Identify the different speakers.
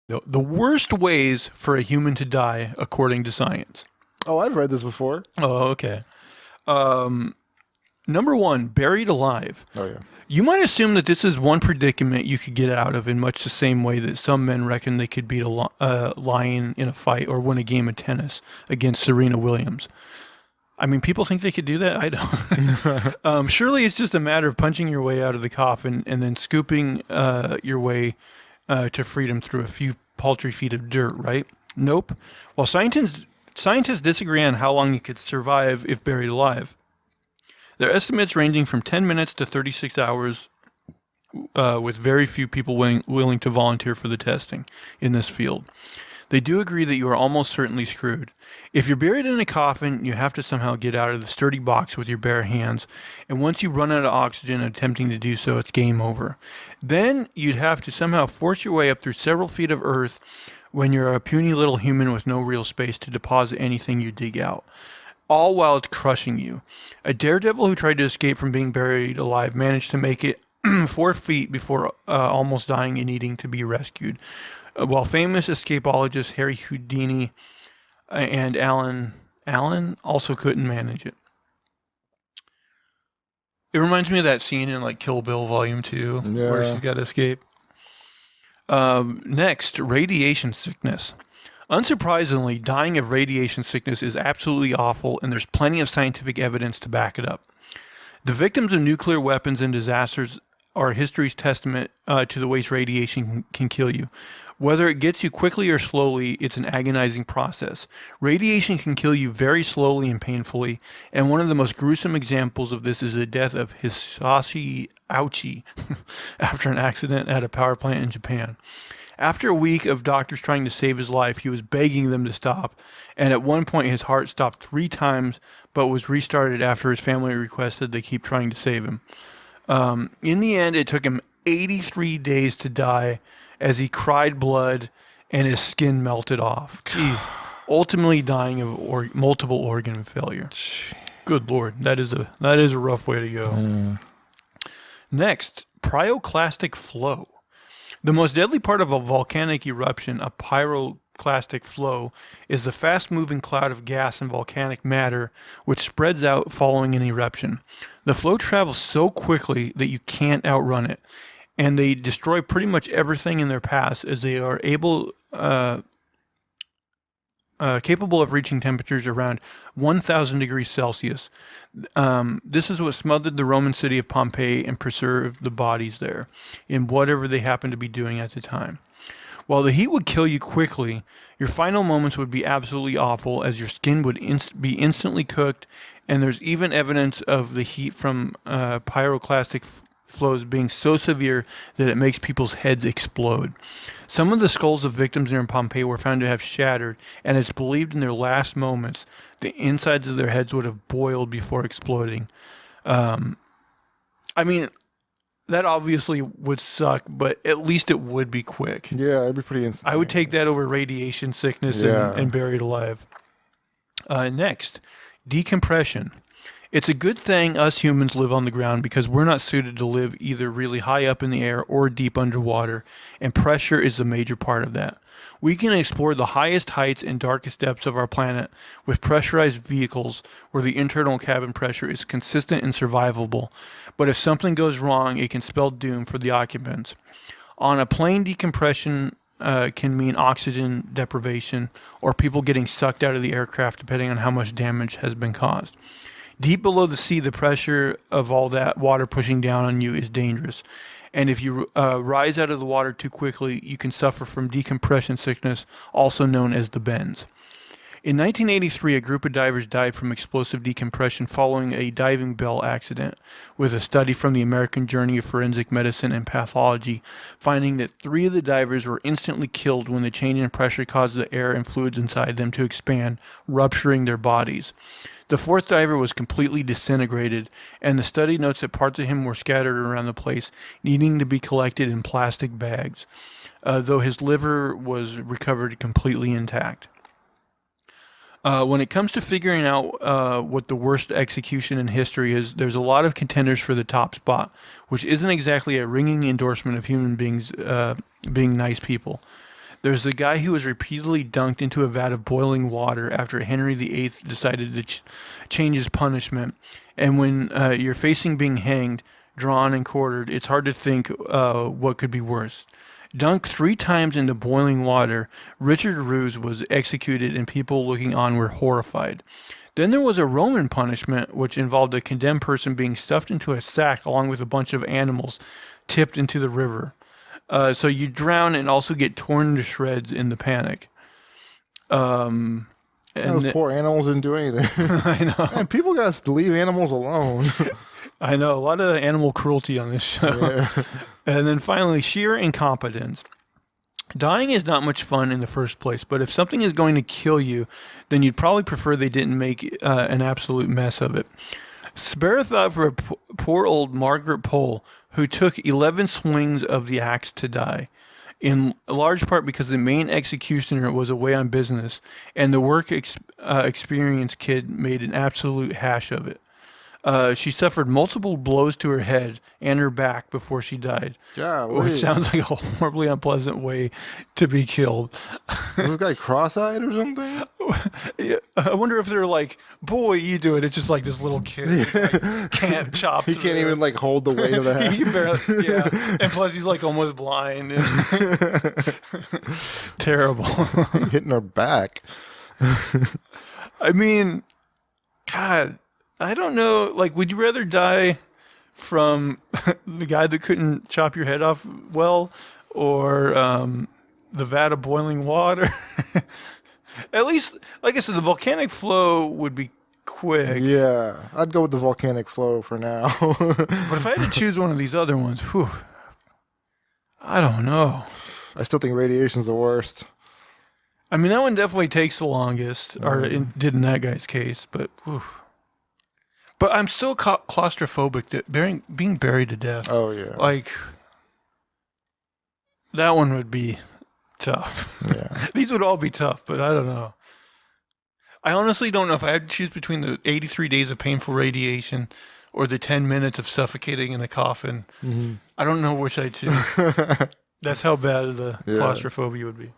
Speaker 1: The worst ways for a human to die, according to science.
Speaker 2: Oh, I've read this before.
Speaker 1: Oh, okay. Um, Number one, buried alive.
Speaker 2: Oh yeah.
Speaker 1: You might assume that this is one predicament you could get out of in much the same way that some men reckon they could beat a lion in a fight or win a game of tennis against Serena Williams. I mean, people think they could do that. I don't. Surely it's just a matter of punching your way out of the coffin and then scooping your way to freedom through a few paltry feet of dirt, right? Nope. While scientists disagree on how long you could survive if buried alive. There are estimates ranging from 10 minutes to 36 hours, with very few people willing to volunteer for the testing in this field. They do agree that you are almost certainly screwed. If you're buried in a coffin, you have to somehow get out of the sturdy box with your bare hands, and once you run out of oxygen attempting to do so, it's game over. Then you'd have to somehow force your way up through several feet of earth when you're a puny little human with no real space to deposit anything you dig out, all while it's crushing you. A daredevil who tried to escape from being buried alive managed to make it 4 feet before almost dying and needing to be rescued. While famous escapologist Harry Houdini and Allen also couldn't manage it. It reminds me of that scene in like Kill Bill Volume 2 where she's got to escape. Next, radiation sickness. Unsurprisingly, dying of radiation sickness is absolutely awful, and there's plenty of scientific evidence to back it up. The victims of nuclear weapons and disasters are history's testament to the ways radiation can kill you. Whether it gets you quickly or slowly, it's an agonizing process. Radiation can kill you very slowly and painfully, and one of the most gruesome examples of this is the death of Hisashi Ouchi after an accident at a power plant in Japan. After a week of doctors trying to save his life, he was begging them to stop, and at one point his heart stopped 3 times, but was restarted after his family requested they keep trying to save him. In the end, it took him 83 days to die as he cried blood and his skin melted off. Jeez. Ultimately dying of multiple organ failure. Good Lord, that is a rough way to go. Next, pyroclastic flow. The most deadly part of a volcanic eruption, a pyroclastic flow, is the fast-moving cloud of gas and volcanic matter which spreads out following an eruption. The flow travels so quickly that you can't outrun it, and they destroy pretty much everything in their path as they are capable of reaching temperatures around 1,000 degrees Celsius. This is what smothered the Roman city of Pompeii and preserved the bodies there in whatever they happened to be doing at the time. While the heat would kill you quickly, your final moments would be absolutely awful as your skin would be instantly cooked, and there's even evidence of the heat from pyroclastic flows being so severe that it makes people's heads explode. Some of the skulls of victims near Pompeii were found to have shattered, and it's believed in their last moments the insides of their heads would have boiled before exploding. I mean, that obviously would suck, but at least it would be quick.
Speaker 2: Yeah, it'd be pretty instant.
Speaker 1: I would take that over radiation sickness and buried alive. Next, decompression. It's a good thing us humans live on the ground because we're not suited to live either really high up in the air or deep underwater, and pressure is a major part of that. We can explore the highest heights and darkest depths of our planet with pressurized vehicles where the internal cabin pressure is consistent and survivable, but if something goes wrong, it can spell doom for the occupants. On a plane, decompression can mean oxygen deprivation or people getting sucked out of the aircraft depending on how much damage has been caused. Deep below the sea, the pressure of all that water pushing down on you is dangerous. And if you rise out of the water too quickly, you can suffer from decompression sickness, also known as the bends. In 1983, a group of divers died from explosive decompression following a diving bell accident, with a study from the American Journal of Forensic Medicine and Pathology finding that 3 of the divers were instantly killed when the change in pressure caused the air and fluids inside them to expand, rupturing their bodies. The 4th diver was completely disintegrated, and the study notes that parts of him were scattered around the place, needing to be collected in plastic bags, though his liver was recovered completely intact. When it comes to figuring out what the worst execution in history is, there's a lot of contenders for the top spot, which isn't exactly a ringing endorsement of human beings being nice people. There's the guy who was repeatedly dunked into a vat of boiling water after Henry VIII decided to change his punishment. And when you're facing being hanged, drawn, and quartered, it's hard to think what could be worse. Dunked 3 times into boiling water, Richard Roos was executed, and people looking on were horrified. Then there was a Roman punishment, which involved a condemned person being stuffed into a sack along with a bunch of animals tipped into the river. So you drown and also get torn to shreds in the panic.
Speaker 2: And those poor animals didn't do anything.
Speaker 1: I know.
Speaker 2: Man, people got to leave animals alone.
Speaker 1: I know. A lot of animal cruelty on this show.
Speaker 2: Yeah.
Speaker 1: And then finally, sheer incompetence. Dying is not much fun in the first place, but if something is going to kill you, then you'd probably prefer they didn't make an absolute mess of it. Spare a thought for a poor old Margaret Pole, who took 11 swings of the axe to die, in large part because the main executioner was away on business, and the work experience kid made an absolute hash of it. She suffered multiple blows to her head and her back before she died.
Speaker 2: Yeah,
Speaker 1: which sounds like a horribly unpleasant way to be killed.
Speaker 2: Was this guy cross-eyed or something?
Speaker 1: Yeah, I wonder if they're like, boy, you do it. It's just like this little kid like, can't chop.
Speaker 2: He can't even like hold the weight of the hat.
Speaker 1: He barely, yeah, and plus he's like almost blind. Terrible.
Speaker 2: Hitting her back.
Speaker 1: I mean, God. I don't know. Like, would you rather die from the guy that couldn't chop your head off well, or the vat of boiling water? At least, like I said, the volcanic flow would be quick.
Speaker 2: Yeah, I'd go with the volcanic flow for now.
Speaker 1: But if I had to choose one of these other ones, whew, I don't know.
Speaker 2: I still think radiation's the worst.
Speaker 1: I mean, that one definitely takes the longest, or it did in that guy's case, but whew. But I'm so claustrophobic that being buried to death.
Speaker 2: Oh, yeah.
Speaker 1: Like, that one would be tough.
Speaker 2: Yeah.
Speaker 1: These would all be tough, but I don't know. I honestly don't know if I had to choose between the 83 days of painful radiation or the 10 minutes of suffocating in a coffin.
Speaker 2: Mm-hmm.
Speaker 1: I don't know which I'd choose. That's how bad the claustrophobia would be.